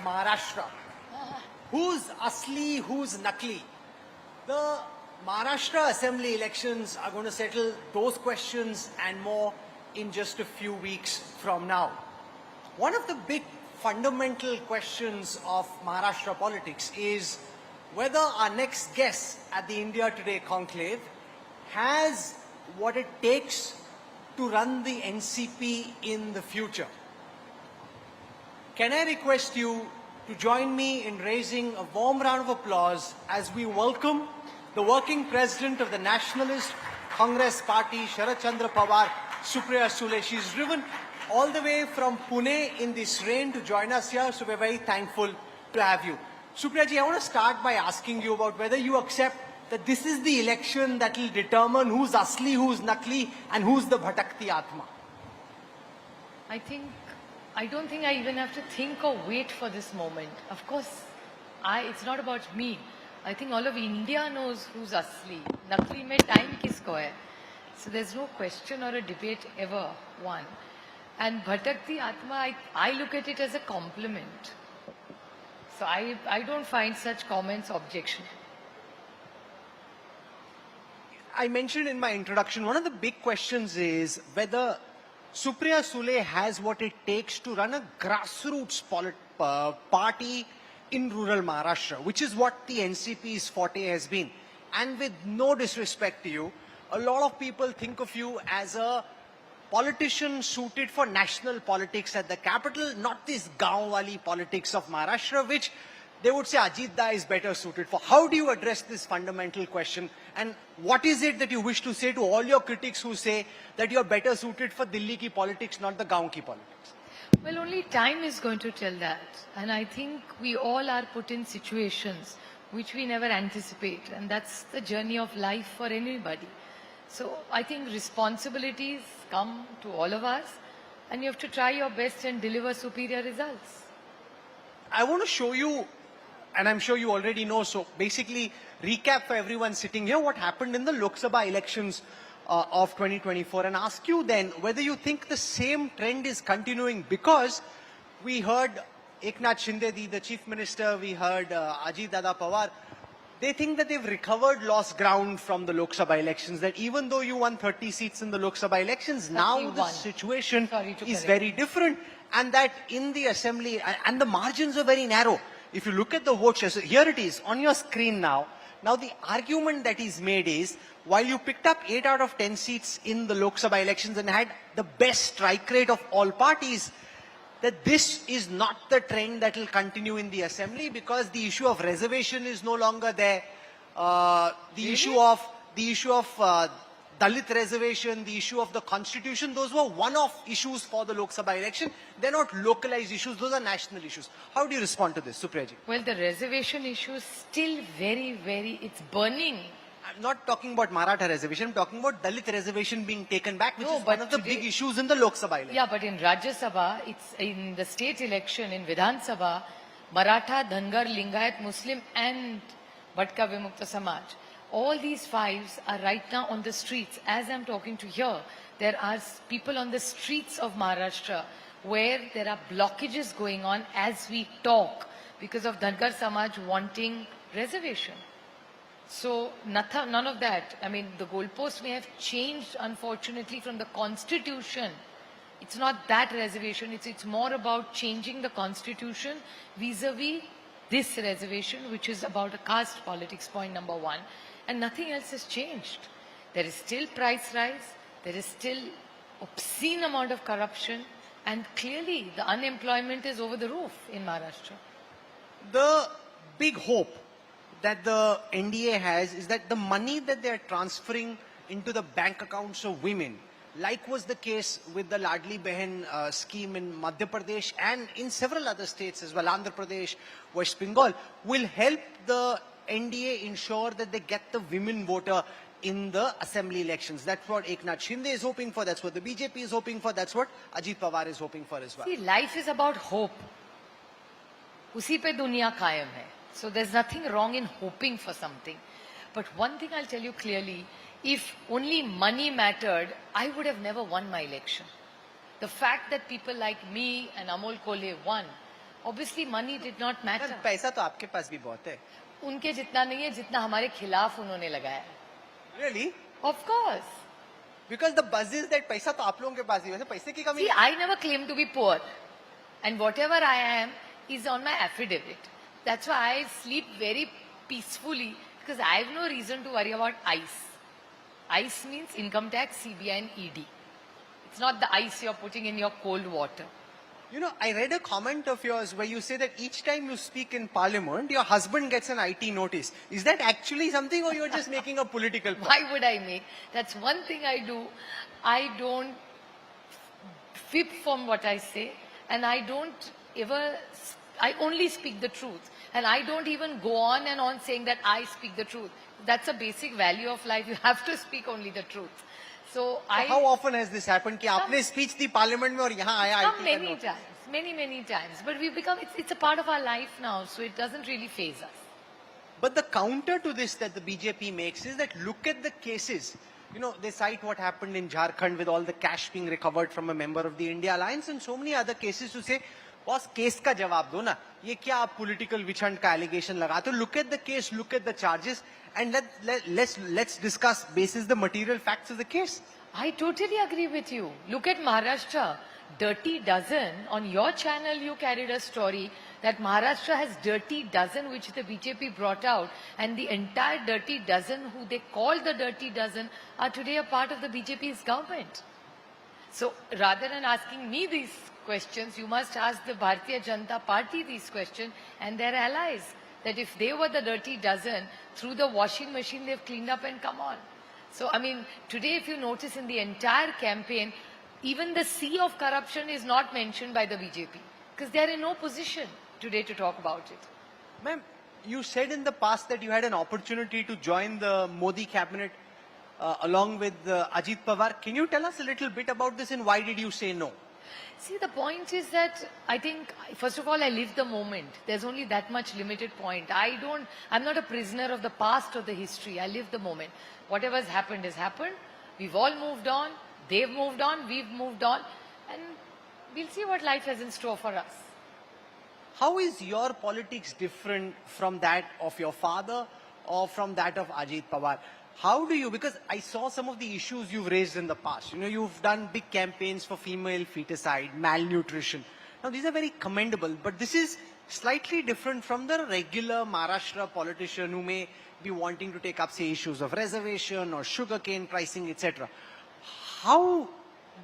Maharashtra. Who's asli, who's nakli? The Maharashtra Assembly elections are going to settle those questions and more in just a few weeks from now. One of the big fundamental questions of Maharashtra politics is whether our next guest at the India Today Conclave has what it takes to run the NCP in the future. Can I request you to join me in raising a warm round of applause as we welcome the working president of the Nationalist Congress Party, Sharad Chandra Pawar, Supriya Sule. She's driven all the way from Pune in this rain to join us here, so we're very thankful to have you. Supriya ji, I want to start by asking you about whether you accept that this is the election that will determine who's asli, who's nakli, and who's the bhatakti atma. I don't think I even have to think or wait for this moment. Of course, it's not about me. I think all of India knows who's asli. Nakli mein time kisko hai. So there's no question or a debate ever won. And bhatakti atma, I look at it as a compliment. So I don't find such comments objectionable. I mentioned in my introduction, one of the big questions is whether Supriya Sule has what it takes to run a grassroots party in rural Maharashtra, which is what the NCP's forte has been. And with no disrespect to you, a lot of people think of you as a politician suited for national politics at the capital, not this gaon-wali politics of Maharashtra, which they would say Ajit Da is better suited for. How do you address this fundamental question? And what is it that you wish to say to all your critics who say that you're better suited for Delhi ki politics, not the gaon ki politics? Well, only time is going to tell that. And I think we all are put in situations which we never anticipate. And that's the journey of life for anybody. So I think responsibilities come to all of us. And you have to try your best and deliver superior results. I want to show you, and I'm sure you already know, so basically recap for everyone sitting here what happened in the Lok Sabha elections of 2024 and ask you then whether you think the same trend is continuing, because we heard Eknath Shinde, the Chief Minister, we heard Ajit Dada Pawar. They think that they've recovered lost ground from the Lok Sabha elections, that even though you won 30 seats in the Lok Sabha elections, now the situation is very different, and that in the assembly, and the margins are very narrow. If you look at the vote share, so here it is on your screen now. Now the argument that is made is, while you picked up 8 out of 10 seats in the Lok Sabha elections and had the best strike rate of all parties, that this is not the trend that will continue in the assembly, because the issue of reservation is no longer there. The issue of Dalit reservation, the issue of the constitution, those were one-off issues for the Lok Sabha election. They're not localized issues, those are national issues. How do you respond to this, Supriya ji? Well, the reservation issue is still it's burning. I'm not talking about Maratha reservation, I'm talking about Dalit reservation being taken back, which is but one of the big issues in the Lok Sabha election. Yeah, but in Rajya Sabha, it's in the state election, in Vidhan Sabha, Maratha, Dhangar, Lingayat, Muslim and Bhatka Vimukta Samaj. All these fives are right now on the streets. As I'm talking to here, there are people on the streets of Maharashtra where there are blockages going on as we talk because of Dhangar Samaj wanting reservation. So none of that. I mean, the goalposts may have changed, unfortunately, from the constitution. It's not that reservation. It's more about changing the constitution vis-a-vis this reservation, which is about a caste politics, point number one. And nothing else has changed. There is still price rise. There is still obscene amount of corruption. And clearly, the unemployment is over the roof in Maharashtra. The big hope that the NDA has is that the money that they are transferring into the bank accounts of women, like was the case with the Ladli Behan scheme in Madhya Pradesh and in several other states as well, Andhra Pradesh, West Bengal, will help the NDA ensure that they get the women voter in the assembly elections. That's what Eknath Shinde is hoping for, that's what the BJP is hoping for, that's what Ajit Pawar is hoping for as well. See, life is about hope. Usi pe duniya kayam hai. So there's nothing wrong in hoping for something. But one thing I'll tell you clearly, if only money mattered, I would have never won my election. The fact that people like me and Amol Kole won Obviously, money did not matter. पैसा तो आपके पास भी बहुत है. उनके जितना नहीं है जितना हमारे खिलाफ उन्होंने लगाया. Really? Of course. Because the buzz is that पैसा तो आप लोगों के पास ही है. वैसे पैसे की कमी See, I never claim to be poor. And whatever I am is on my affidavit. That's why I sleep very peacefully because I have no reason to worry about ICE. ICE means income tax, CBI and ED. It's not the ice you're putting in your cold water. You know, I read a comment of yours where you say that each time you speak in parliament, your husband gets an IT notice. Is that actually something or you're just making a political point? Why would I make? That's one thing I do. I don't fib from what I say and I don't ever, I only speak the truth. And I don't even go on and on saying that I speak the truth. That's a basic value of life. You have to speak only the truth. So how often has this happened कि आपने speech दी parliament में और यहाँ आया IT का many notice? times, many times. But we've become, it's a part of our life now, so it doesn't really faze us. But the counter to this that the BJP makes is that look at the cases. You know, they cite what happened in Jharkhand with all the cash being recovered from a member of the India Alliance and so many other cases to say, boss, case का जवाब दो ना. ये क्या आप political witch hunt का allegation लगाते हो? Look at the case, look at the charges, and let's discuss basis the material facts of the case. I totally agree with you. Look at Maharashtra. Dirty Dozen. On your channel, you carried a story that Maharashtra has Dirty Dozen, which the BJP brought out, and the entire Dirty Dozen, who they call the Dirty Dozen, are today a part of the BJP's government. So rather than asking me these questions, you must ask the Bharatiya Janata Party these questions and their allies. That if they were the Dirty Dozen, through the washing machine they've cleaned up and come on. So, I mean, today if you notice in the entire campaign, even the sea of corruption is not mentioned by the BJP. Because they are in no position today to talk about it. Ma'am, you said in the past that you had an opportunity to join the Modi cabinet along with Ajit Pawar. Can you tell us a little bit about this and why did you say no? See, the point is that I think, first of all, I live the moment. There's only that much limited point. I'm not a prisoner of the past or the history. I live the moment. Whatever has happened. We've all moved on. They've moved on. We've moved on. And we'll see what life has in store for us. How is your politics different from that of your father or from that of Ajit Pawar? How do you, because I saw some of the issues you've raised in the past. You know, you've done big campaigns for female feticide, malnutrition. Now, these are very commendable, but this is slightly different from the regular Maharashtra politician who may be wanting to take up, say, issues of reservation or sugarcane pricing, etc. How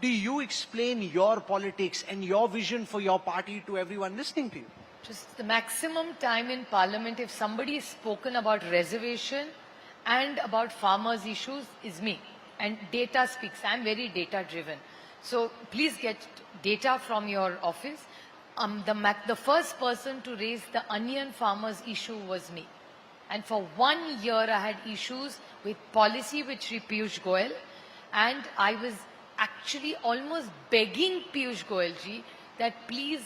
do you explain your politics and your vision for your party to everyone listening to you? Just the maximum time in parliament, if somebody has spoken about reservation and about farmers' issues, is me. And data speaks. I'm very data driven. So please get data from your office. The first person to raise the onion farmers issue was me. And for 1 year I had issues with policy with Shri Piyush Goyal. And I was actually almost begging Piyush Goyal ji that please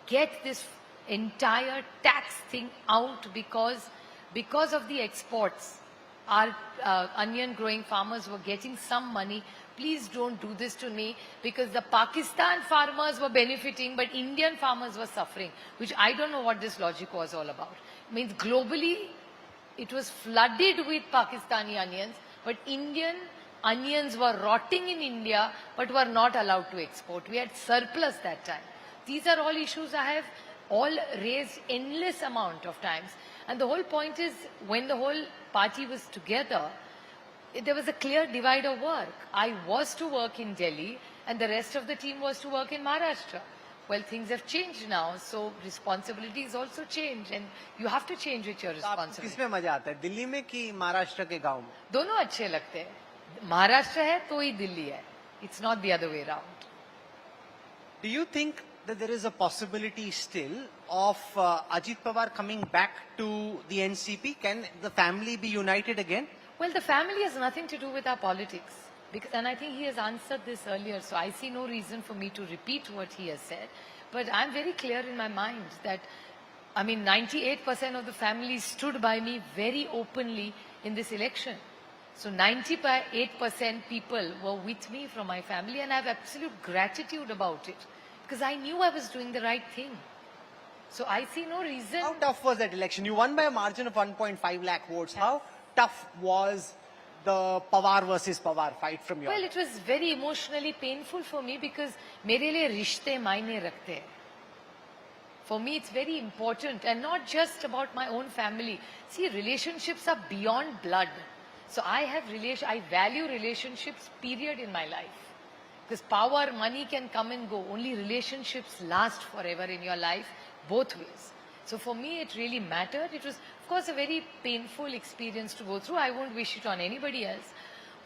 get this entire tax thing out because of the exports. Our onion growing farmers were getting some money. Please don't do this to me, because the Pakistan farmers were benefiting but Indian farmers were suffering, which I don't know what this logic was all about. It means globally it was flooded with Pakistani onions, but Indian onions were rotting in India but were not allowed to export. We had surplus that time. These are all issues I have all raised endless amount of times. And the whole point is, when the whole party was together, there was a clear divide of work. I was to work in Delhi and the rest of the team was to work in Maharashtra. Well, things have changed now, so responsibilities also change and you have to change with your responsibilities. किसमें मजा आता है, दिल्ली में कि महाराष्ट्र के गांव में? दोनों अच्छे लगते हैं. महाराष्ट्र है तो ही दिल्ली है. It's not the other way around. Do you think that there is a possibility still of Ajit Pawar coming back to the NCP? Can the family be united again? Well, the family has nothing to do with our politics. And I think he has answered this earlier, so I see no reason for me to repeat what he has said. But I'm very clear in my mind that, 98% of the family stood by me very openly in this election. So 98% people were with me from my family, and I have absolute gratitude about it, because I knew I was doing the right thing. So I see no reason. How tough was that election? You won by a margin of 1.5 lakh votes. How tough was the Pawar versus Pawar fight from your Well, it was very emotionally painful for me because मेरे लिए रिश्ते मायने रखते हैं. For me, it's very important and not just about my own family. See, relationships are beyond blood. So I value relationships, period, in my life. Because power, money can come and go. Only relationships last forever in your life, both ways. So for me, it really mattered. It was, of course, a very painful experience to go through. I won't wish it on anybody else.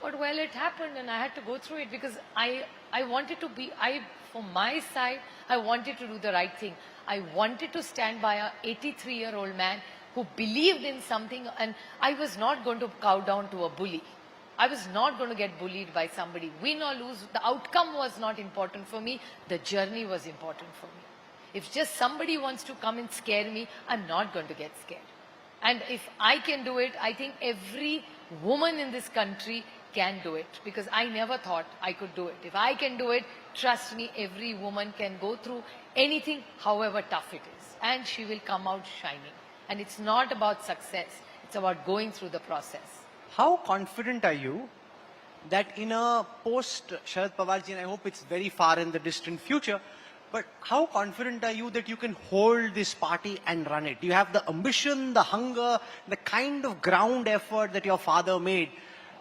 But well, it happened and I had to go through it because I wanted to be, from my side, I wanted to do the right thing. I wanted to stand by a 83-year-old man who believed in something, and I was not going to cow down to a bully. I was not going to get bullied by somebody. Win or lose, the outcome was not important for me. The journey was important for me. If just somebody wants to come and scare me, I'm not going to get scared. And if I can do it, I think every woman in this country can do it, because I never thought I could do it. If I can do it, trust me, every woman can go through anything, however tough it is, and she will come out shining. And it's not about success, it's about going through the process. How confident are you that in a post Sharad Pawarji, and I hope it's very far in the distant future, but how confident are you that you can hold this party and run it? Do you have the ambition, the hunger, the kind of ground effort that your father made?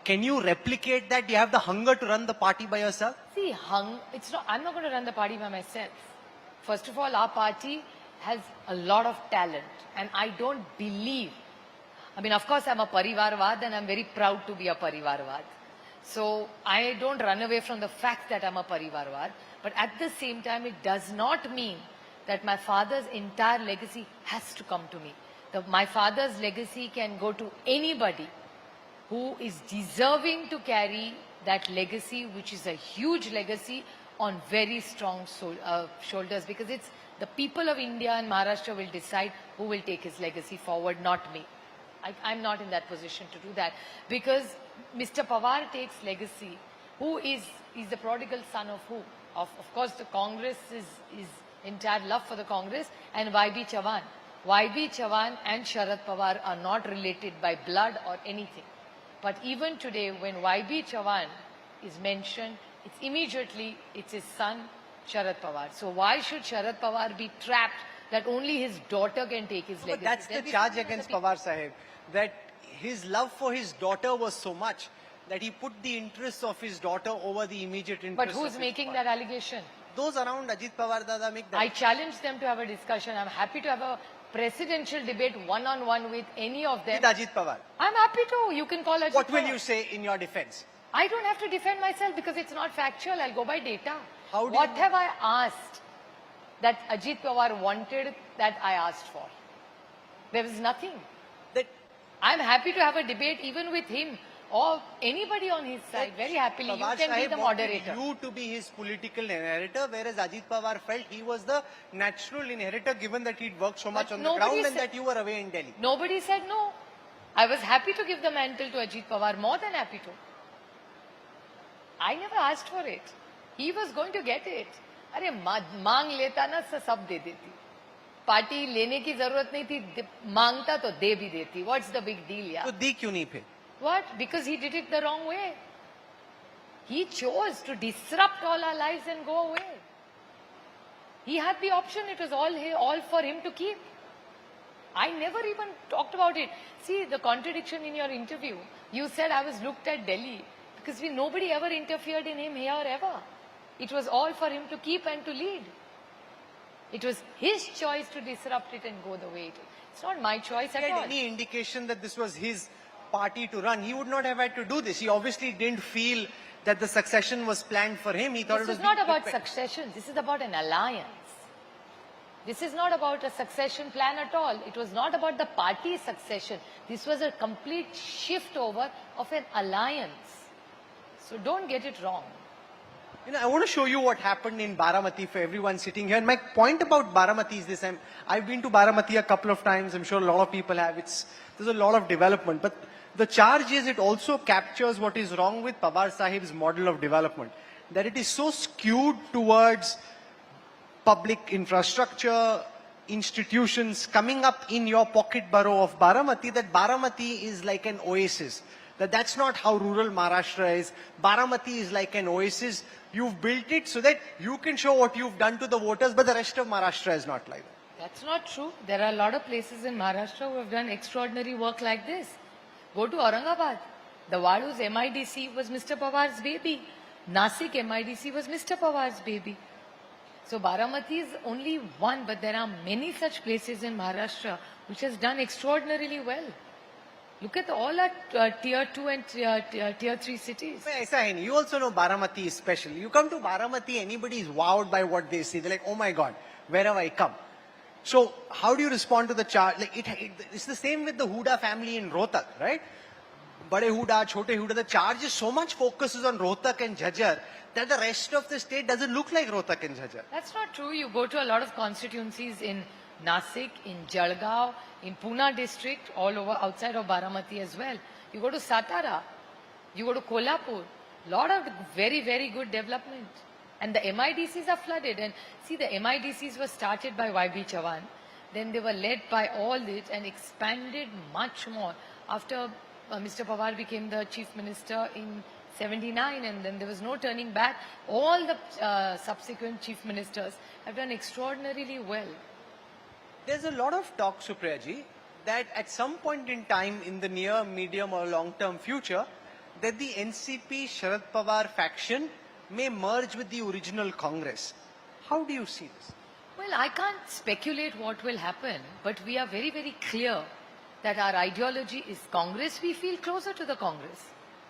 Can you replicate that? Do you have the hunger to run the party by yourself? See, I'm not going to run the party by myself. First of all, our party has a lot of talent, and I don't believe, of course, I'm a Parivarvad and I'm very proud to be a Parivarvad. So I don't run away from the fact that I'm a Parivarvad, but at the same time, it does not mean that my father's entire legacy has to come to me. My father's legacy can go to anybody who is deserving to carry that legacy, which is a huge legacy, on very strong shoulders, because it's the people of India and Maharashtra will decide who will take his legacy forward, not me. I'm not in that position to do that, because Mr. Pawar takes legacy. Who is the prodigal son of who? Of course, the Congress is entire love for the Congress, and YB Chavan. YB Chavan and Sharad Pawar are not related by blood or anything. But even today, when YB Chavan is mentioned, it's his son, Sharad Pawar. So why should Sharad Pawar be trapped that only his daughter can take his legacy? But that's the charge against Pawar Sahib, that his love for his daughter was so much that he put the interests of his daughter over the immediate interests But of who's his making father. that allegation? Those around Ajit Pawar Dada make that. I challenge them to have a discussion. I'm happy to have a presidential debate one-on-one with any of them. With Ajit Pawar. I'm happy to. You can call Ajit What will Pawar. you say in your defense? I don't have to defend myself because it's not factual. I'll go by data. How do What you- have I asked that Ajit Pawar wanted that I asked for? There was nothing. That I'm happy to have a debate even with him or anybody on his side. Very happily. You Pawar can be Sahib the wanted moderator. you to be his political inheritor, whereas Ajit Pawar felt he was the natural inheritor, given that he'd worked so much But on the nobody ground and said- that you were away in Delhi. Nobody said no. I was happy to give the mantle to Ajit Pawar, more than happy to. I never asked for it. He was going to get it. अरे मांग लेता ना सब दे देती. Party लेने की जरूरत नहीं थी, मांगता तो दे भी देती. What's the big deal, yeah? तो दी क्यों नहीं फिर? What? Because he did it the wrong way. He chose to disrupt all our lives and go away. He had the option. It was all for him to keep. I never even talked about it. See, the contradiction in your interview. You said I was looked at Delhi because nobody ever interfered in him here ever. It was all for him to keep and to lead. It was his choice to disrupt it and go the way it is. It's not my choice If he at had all. any indication that this was his party to run, he would not have had to do this. He obviously didn't feel that the succession was planned for him. He thought This it was is not being about prepared. succession. This is about an alliance. This is not about a succession plan at all. It was not about the party succession. This was a complete shift over of an alliance. So don't get it wrong. I want to show you what happened in Baramati for everyone sitting here. And my point about Baramati is this. I've been to Baramati a couple of times. I'm sure a lot of people have. There's a lot of development. But the charge is it also captures what is wrong with Pawar Sahib's model of development. That it is so skewed towards public infrastructure, institutions coming up in your pocket borough of Baramati, that Baramati is like an oasis. That's not how rural Maharashtra is. Baramati is like an oasis. You've built it so that you can show what you've done to the voters, but the rest of Maharashtra is not like that. That's not true. There are a lot of places in Maharashtra who have done extraordinary work like this. Go to Aurangabad. The Vadu's MIDC was Mr. Pawar's baby. Nasik MIDC was Mr. Pawar's baby. So Baramati is only one, but there are many such places in Maharashtra which has done extraordinarily well. Look at all our tier 2 and tier 3 cities. Aisa hai nahi. You also know Baramati is special. You come to Baramati, anybody is wowed by what they see. They're like, oh my God, where have I come? So how do you respond to the charge? Like it's the same with the Huda family in Rohtak, right? Bade Huda, Chote Huda, the charge is so much focuses on Rohtak and Jhajjar that the rest of the state doesn't look like Rohtak and Jhajjar. That's not true. You go to a lot of constituencies in Nasik, in Jalgaon, in Pune district, all over outside of Baramati as well. You go to Satara, you go to Kolhapur, lot of very, very good development. And the MIDCs are flooded. And see, the MIDCs were started by YB Chavan. Then they were led by all this and expanded much more after Mr. Pawar became the chief minister in 79, and then there was no turning back. All the subsequent chief ministers have done extraordinarily well. There's a lot of talk, Supriya ji, that at some point in time in the near, medium or long-term future, that the NCP Sharad Pawar faction may merge with the original Congress. How do you see this? Well, I can't speculate what will happen, but we are very, very clear that our ideology is Congress. We feel closer to the Congress.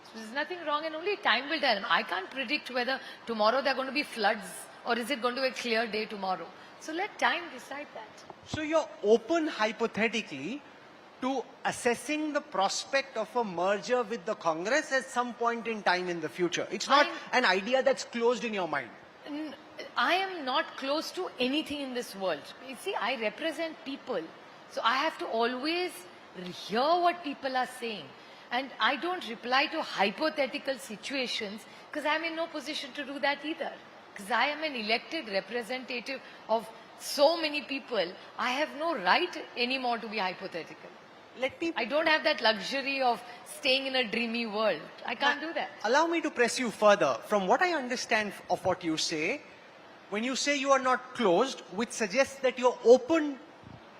So there's nothing wrong, and only time will tell. I can't predict whether tomorrow there are going to be floods or is it going to be a clear day tomorrow. So let time decide that. So you're open hypothetically to assessing the prospect of a merger with the Congress at some point in time in the future. It's not an idea that's closed in your mind. I am not close to anything in this world. You see, I represent people. So I have to always hear what people are saying. And I don't reply to hypothetical situations because I'm in no position to do that either. Because I am an elected representative of so many people. I have no right anymore to be hypothetical. I don't have that luxury of staying in a dreamy world. I can't do that. Allow me to press you further. From what I understand of what you say, when you say you are not closed, which suggests that you're open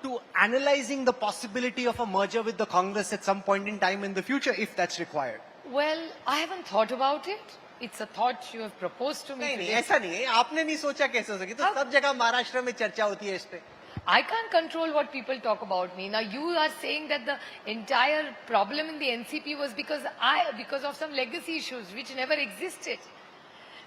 to analyzing the possibility of a merger with the Congress at some point in time in the future, if that's required. Well, I haven't thought about it. It's a thought you have proposed to me. नहीं, ऐसा नहीं है. आपने नहीं सोचा कैसे हो सके? तो सब जगह महाराष्ट्र में चर्चा होती है इस पे. I can't control what people talk about me. Now you are saying that the entire problem in the NCP was because of some legacy issues which never existed.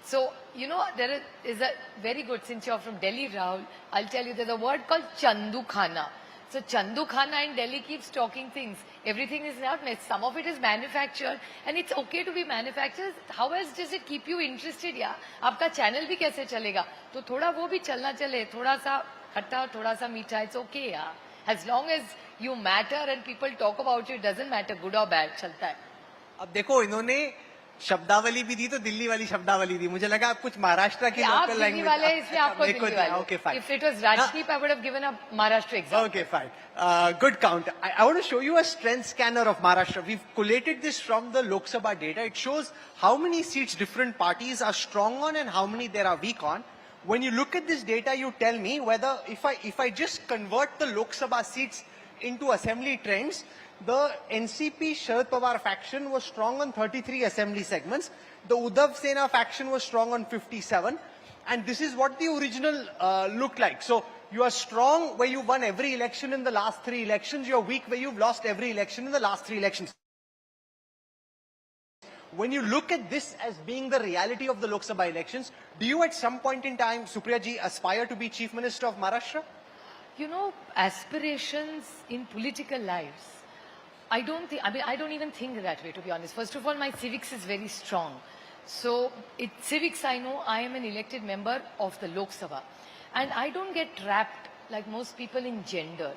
So, you know, there is a very good, since you're from Delhi, Rahul, I'll tell you there's a word called Chandu Khana. So Chandu Khana in Delhi keeps talking things. Everything is not, some of it is manufactured and it's okay to be manufactured. How else does it keep you interested? Yeah, आपका channel भी कैसे चलेगा? तो थोड़ा वो भी चलना चले, थोड़ा सा खट्टा, थोड़ा सा मीठा, it's okay, yeah. As long as you matter and people talk about you, it doesn't matter good or bad, चलता है. अब देखो इन्होंने शब्दावली भी दी तो दिल्ली वाली शब्दावली दी. मुझे लगा आप कुछ महाराष्ट्र की लोकल लैंग्वेज. आप दिल्ली वाले इसलिए आपको दिल्ली वाले. Okay, fine. If it was Rajdeep, I would have given a Maharashtra example. Okay, fine. Good count. I want to show you a strength scanner of Maharashtra. We've collated this from the Lok Sabha data. It shows how many seats different parties are strong on and how many they are weak on. When you look at this data, you tell me whether if I just convert the Lok Sabha seats into assembly trends, the NCP Sharad Pawar faction was strong on 33 assembly segments. The Uddhav Sena faction was strong on 57. And this is what the original looked like. So you are strong where you won every election in the last 3 elections. You are weak where you've lost every election in the last 3 elections. When you look at this as being the reality of the Lok Sabha elections, do you at some point in time, Supriya ji, aspire to be Chief Minister of Maharashtra? You know, aspirations in political lives, I don't even think that way, to be honest. First of all, my civics is very strong. So, civics, I know I am an elected member of the Lok Sabha. And I don't get trapped, like most people, in genders.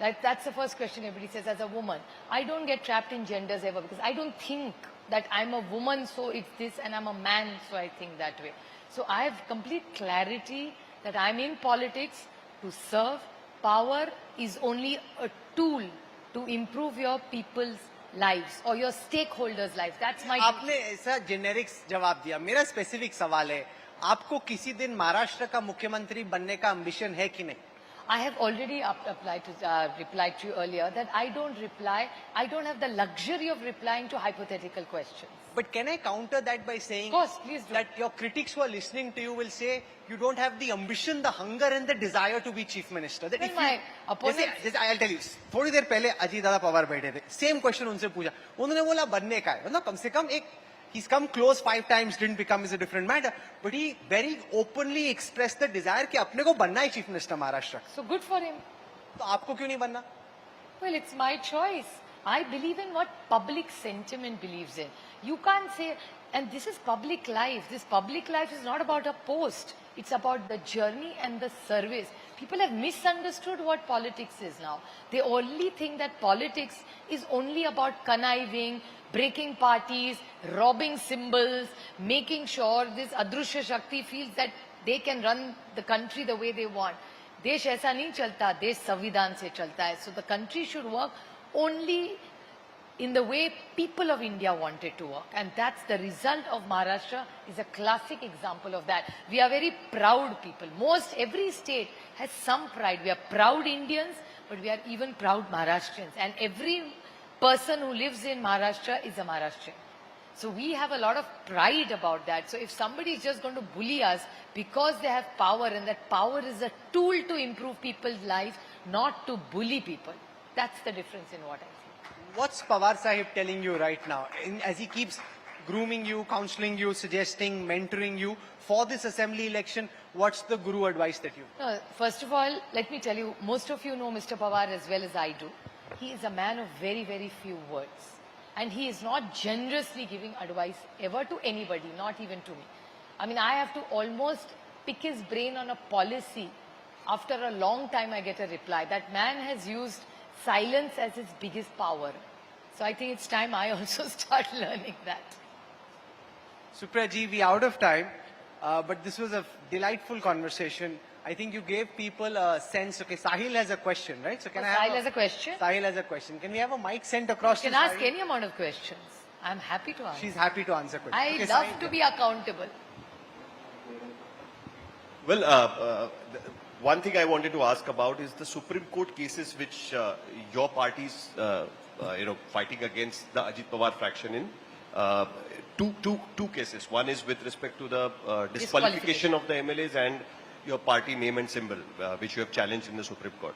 Like, that's the first question everybody says, as a woman. I don't get trapped in genders ever, because I don't think that I'm a woman, so it's this, and I'm a man, so I think that way. So I have complete clarity that I'm in politics to serve, power is only a tool to improve your people's lives or your stakeholders' lives. That's my. आपने ऐसा generics जवाब दिया. मेरा specific सवाल है, आपको किसी दिन महाराष्ट्र का मुख्यमंत्री बनने का एम्बिशन है कि नहीं? I have already replied to you earlier that I don't have the luxury of replying to hypothetical questions. But can I counter that by saying Of course, please do. that your critics who are listening to you will say you don't have the ambition, the hunger and the desire to be chief minister. That Well, if my you, opponent- जैसे I'll tell you, थोड़ी देर पहले अजीत दादा पवार बैठे थे, same question उनसे पूछा, उन्होंने बोला बनने का है, मतलब कम से कम एक he's come close 5 times, didn't become is a different matter, but he very openly expressed the desire कि अपने को बनना है chief minister Maharashtra. So good for him. तो आपको क्यों नहीं बनना? Well, it's my choice. I believe in what public sentiment believes in. You can't say, and this is public life. This public life is not about a post. It's about the journey and the service. People have misunderstood what politics is now. They only think that politics is only about conniving, breaking parties, robbing symbols, making sure this Adrushya Shakti feels that they can run the country the way they want. देश ऐसा नहीं चलता, देश संविधान से चलता है. So the country should work only in the way people of India want it to work. And that's the result of Maharashtra is a classic example of that. We are very proud people. Every state has some pride. We are proud Indians, but we are even proud Maharashtrians. And every person who lives in Maharashtra is a Maharashtrian. So we have a lot of pride about that. So if somebody is just going to bully us because they have power and that power is a tool to improve people's lives, not to bully people, that's the difference in what I think. What's Pawar Sahib telling you right now? As he keeps grooming you, counseling you, suggesting, mentoring you for this assembly election, what's the guru advice that you? No, first of all, let me tell you, most of you know Mr. Pawar as well as I do. He is a man of very, very few words. And he is not generously giving advice ever to anybody, not even to me. I mean, I have to almost pick his brain on a policy. After a long time, I get a reply. That man has used silence as his biggest power. So I think it's time I also start learning that. Supriya ji, we out of time, but this was a delightful conversation. I think you gave people a sense. Okay, Sahil has a question, right? So can I have Sahil has a question? Sahil has a question. Can we have a mic sent across You to can ask Sahil? any amount of questions. I'm happy to answer. She's happy to answer questions. I Okay, love Sahil, to be accountable. Well, one thing I wanted to ask about is the Supreme Court cases which your party's, fighting against the Ajit Pawar fraction in. Two cases. One is with respect to the disqualification of the MLAs and your party name and symbol, which you have challenged in the Supreme Court.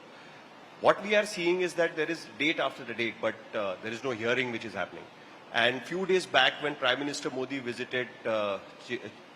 What we are seeing is that there is date after the date, but there is no hearing which is happening. And few days back, when Prime Minister Modi visited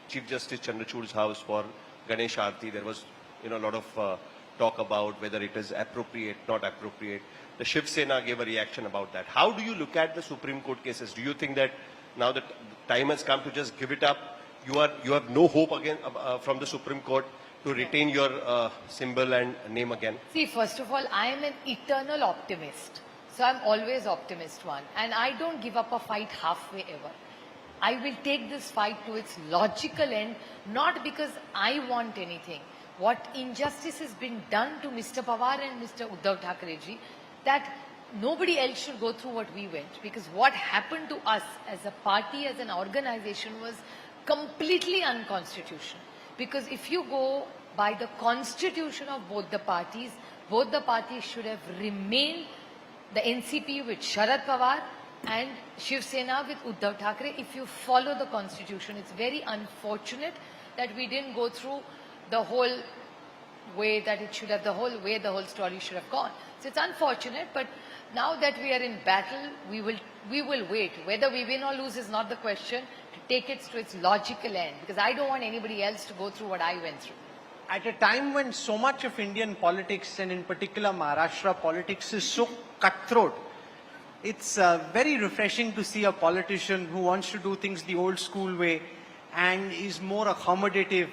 Chief Justice Chandrachud's house for Ganesh Aarti, there was a lot of talk about whether it is appropriate, not appropriate. The Shiv Sena gave a reaction about that. How do you look at the Supreme Court cases? Do you think that now that time has come to just give it up, you have no hope again from the Supreme Court to retain your symbol and name again? See, first of all, I am an eternal optimist. So I'm always optimist one. And I don't give up a fight halfway ever. I will take this fight to its logical end, not because I want anything. What injustice has been done to Mr. Pawar and Mr. Uddhav Thackerayji, that nobody else should go through what we went. Because what happened to us as a party, as an organization, was completely unconstitutional. Because if you go by the constitution of both the parties should have remained the NCP with Sharad Pawar and Shiv Sena with Uddhav Thackeray. If you follow the constitution, it's very unfortunate that we didn't go through the whole way that it should have, the whole story should have gone. So it's unfortunate, but now that we are in battle, we will wait. Whether we win or lose is not the question. To take it to its logical end, because I don't want anybody else to go through what I went through. At a time when so much of Indian politics, and in particular Maharashtra politics, is so cutthroat, it's very refreshing to see a politician who wants to do things the old school way and is more accommodative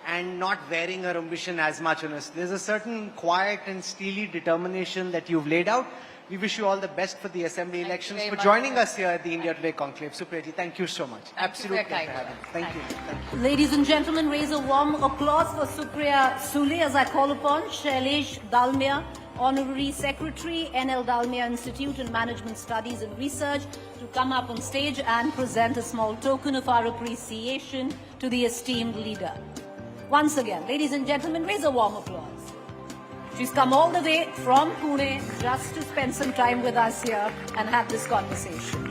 and not wearing her ambition as much on us. There's a certain quiet and steely determination that you've laid out. We wish you all the best for the assembly elections, very for much. joining us here at the India Today Conclave. Supriya ji, thank you so much. you for Absolute your pleasure kind having you. words. Thank Thank you. you. Thank you. Ladies and gentlemen, raise a warm applause for Supriya Sule as I call upon Shailesh Dalmia, Honorary Secretary, NL Dalmia Institute in Management Studies and Research, to come up on stage and present a small token of our appreciation to the esteemed leader. Once again, ladies and gentlemen, raise a warm applause. She's come all the way from Pune just to spend some time with us here and have this conversation.